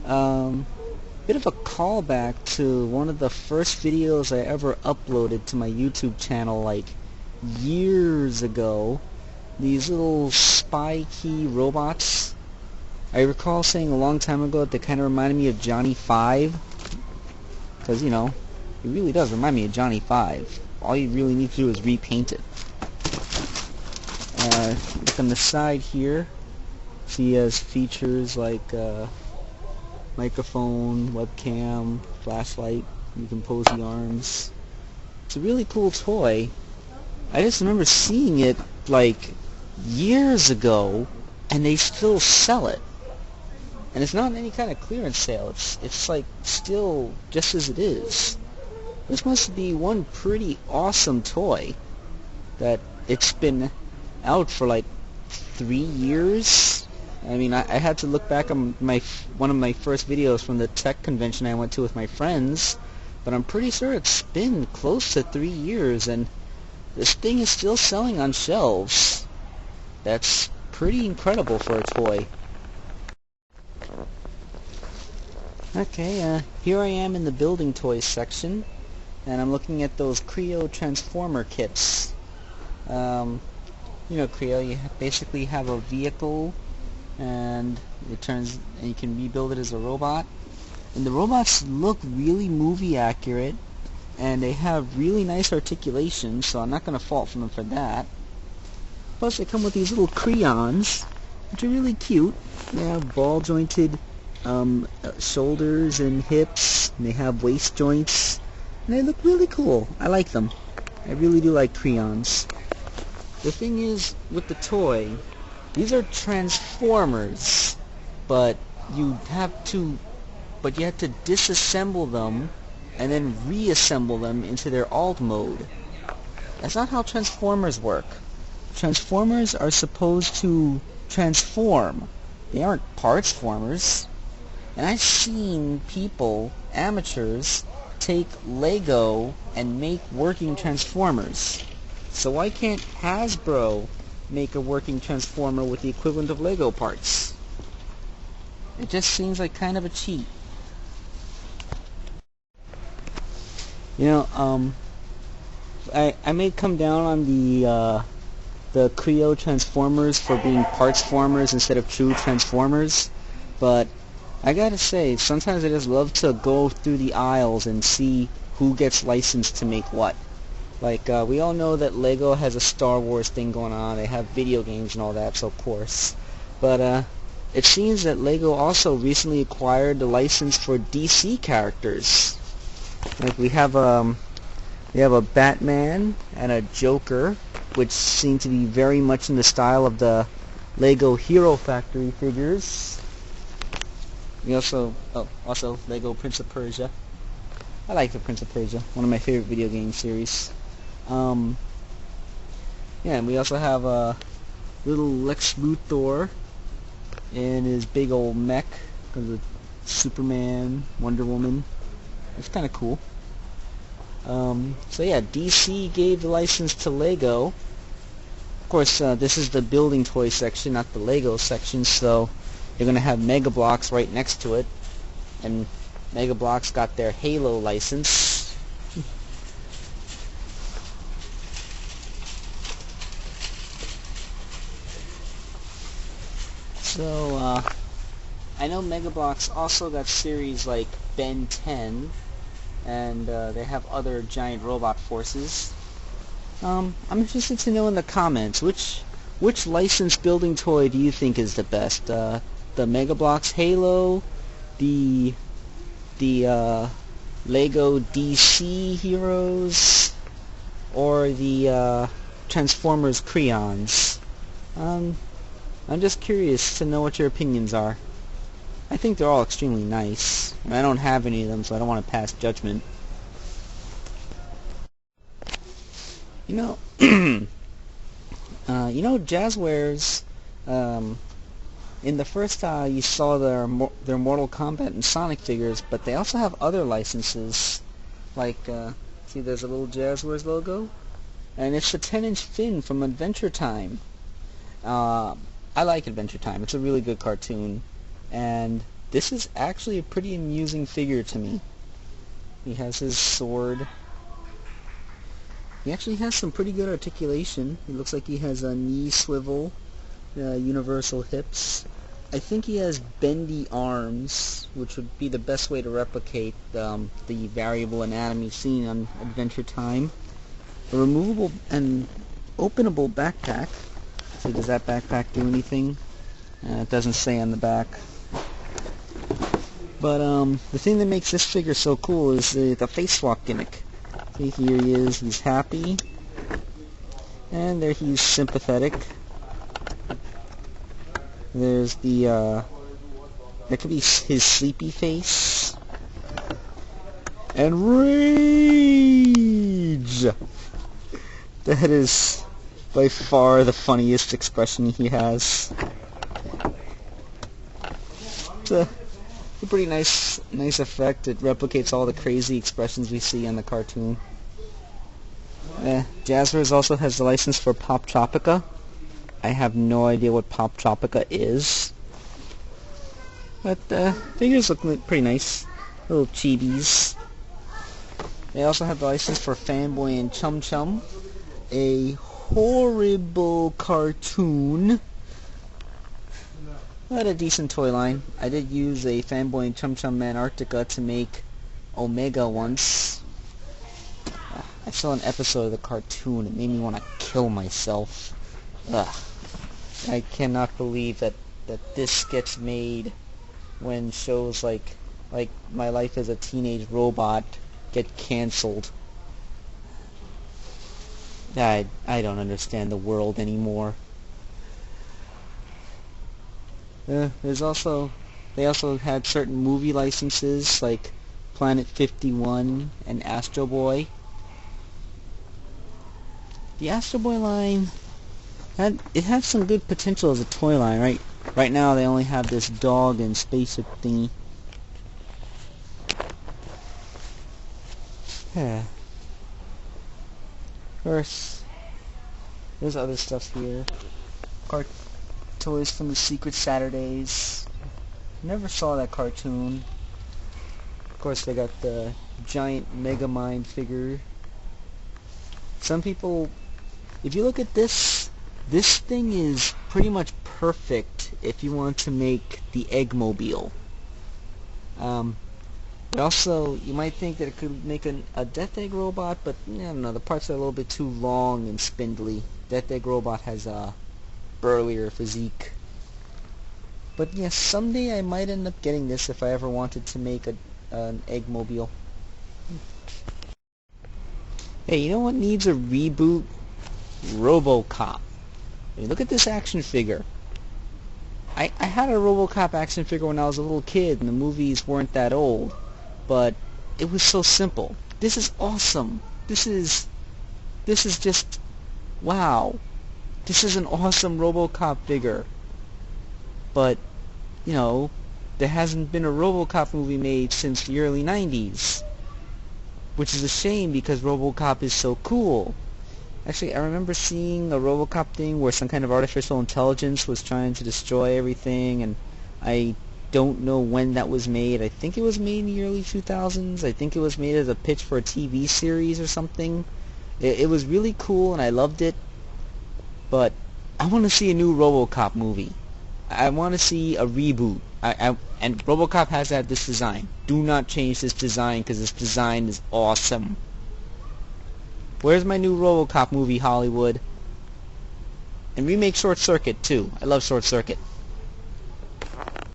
um, Bit of a callback to one of the first videos I ever uploaded to my YouTube channel like years ago. These little spy key robots. I recall saying a long time ago that they kind of reminded me of Johnny 5. Because, you know, it really does remind me of Johnny 5. All you really need to do is repaint it. Look on the side here. See, has features like microphone, webcam, flashlight. You can pose the arms. It's a really cool toy. I just remember seeing it like years ago, and they still sell it. And it's not any kind of clearance sale. It's like still just as it is. This must be one pretty awesome toy that it's been out for like 3 years. I mean, I had to look back on one of my first videos from the tech convention I went to with my friends, but I'm pretty sure it's been close to 3 years, and this thing is still selling on shelves. That's pretty incredible for a toy. Okay, here I am in the building toys section, and I'm looking at those Creo Transformer kits. You know, Creo, you basically have a vehicle, and you can rebuild it as a robot. And the robots look really movie accurate, and they have really nice articulation, so I'm not going to fault them for that. Plus, they come with these little crayons, which are really cute. They have ball jointed shoulders and hips, and they have waist joints, and they look really cool. I like them. I really do like crayons. The thing is, with the toy, these are transformers, but you have to disassemble them and then reassemble them into their alt mode. That's not how transformers work. Transformers are supposed to transform. They aren't parts formers. And I've seen people, amateurs, take Lego and make working transformers. So why can't Hasbro make a working transformer with the equivalent of Lego parts? It just seems like kind of a cheat. You know, I may come down on the Creo Transformers for being parts formers instead of true transformers, but I gotta say, sometimes I just love to go through the aisles and see who gets licensed to make what. Like, we all know that Lego has a Star Wars thing going on. They have video games and all that, so of course. But it seems that Lego also recently acquired the license for DC characters. Like, we have a Batman and a Joker, which seem to be very much in the style of the Lego Hero Factory figures. We also Lego Prince of Persia. I like the Prince of Persia, one of my favorite video game series. Yeah, and we also have a little Lex Luthor in his big old mech, because of Superman, Wonder Woman. It's kind of cool. So yeah, DC gave the license to Lego. Of course, this is the building toy section, not the Lego section, so you're going to have Mega Bloks right next to it. And Mega Bloks got their Halo license. So, I know Mega Bloks also got series like Ben 10, and they have other giant robot forces. I'm interested to know in the comments, which licensed building toy do you think is the best? The Mega Bloks Halo, the Lego DC Heroes, or the Transformers Crayons? I'm just curious to know what your opinions are. I think they're all extremely nice. I don't have any of them, so I don't want to pass judgment. You know, Jazzwares, in the first you saw their Mortal Kombat and Sonic figures, but they also have other licenses. Like, see, there's a little Jazzwares logo, and it's the 10-inch fin from Adventure Time. I like Adventure Time. It's a really good cartoon. and this is actually a pretty amusing figure to me. He has his sword. He actually has some pretty good articulation. It looks like he has a knee swivel, universal hips. I think he has bendy arms, which would be the best way to replicate the variable anatomy seen on Adventure Time. A removable and openable backpack. So does that backpack do anything? It doesn't say on the back. But the thing that makes this figure so cool is the face swap gimmick. See, here he is, he's happy, and there he's sympathetic. There's the, that could be his sleepy face. And rage! That is by far the funniest expression he has. It's a pretty nice effect. It replicates all the crazy expressions we see in the cartoon. Jazzwares also has the license for Pop Tropica. I have no idea what Pop Tropica is. But figures look pretty nice. Little chibis. They also have the license for Fanboy and Chum Chum. A horrible cartoon. But a decent toy line. I did use a Fanboy and Chum Chum Antarctica to make Omega once. I saw an episode of the cartoon. It made me want to kill myself. Ugh. I cannot believe that this gets made when shows like My Life as a Teenage Robot get cancelled. I don't understand the world anymore. They also had certain movie licenses like Planet 51 and Astro Boy. The Astro Boy line it had some good potential as a toy line, right? Right now they only have this dog and spaceship thingy. Yeah. Of course, there's other stuff here. Toys from the Secret Saturdays. Never saw that cartoon. Of course, they got the giant Megamind figure. Some people, if you look at this thing is pretty much perfect if you want to make the Eggmobile. But also, you might think that it could make a Death Egg robot, but I don't know, the parts are a little bit too long and spindly. Death Egg robot has a burlier physique. But yes, someday I might end up getting this if I ever wanted to make an Eggmobile. Hey, you know what needs a reboot? Robocop. I mean, look at this action figure. I had a Robocop action figure when I was a little kid and the movies weren't that old, but it was so simple. This is awesome. This is just wow. This is an awesome Robocop figure. But, you know, there hasn't been a Robocop movie made since the early 90s. Which is a shame because Robocop is so cool. Actually, I remember seeing a Robocop thing where some kind of artificial intelligence was trying to destroy everything, and I don't know when that was made. I think it was made in the early 2000s. I think it was made as a pitch for a TV series or something. It was really cool and I loved it, but I want to see a new Robocop movie. I want to see a reboot. And Robocop has to have this design. Do not change this design because this design is awesome. Where's my new Robocop movie, Hollywood? And remake Short Circuit too. I love Short Circuit.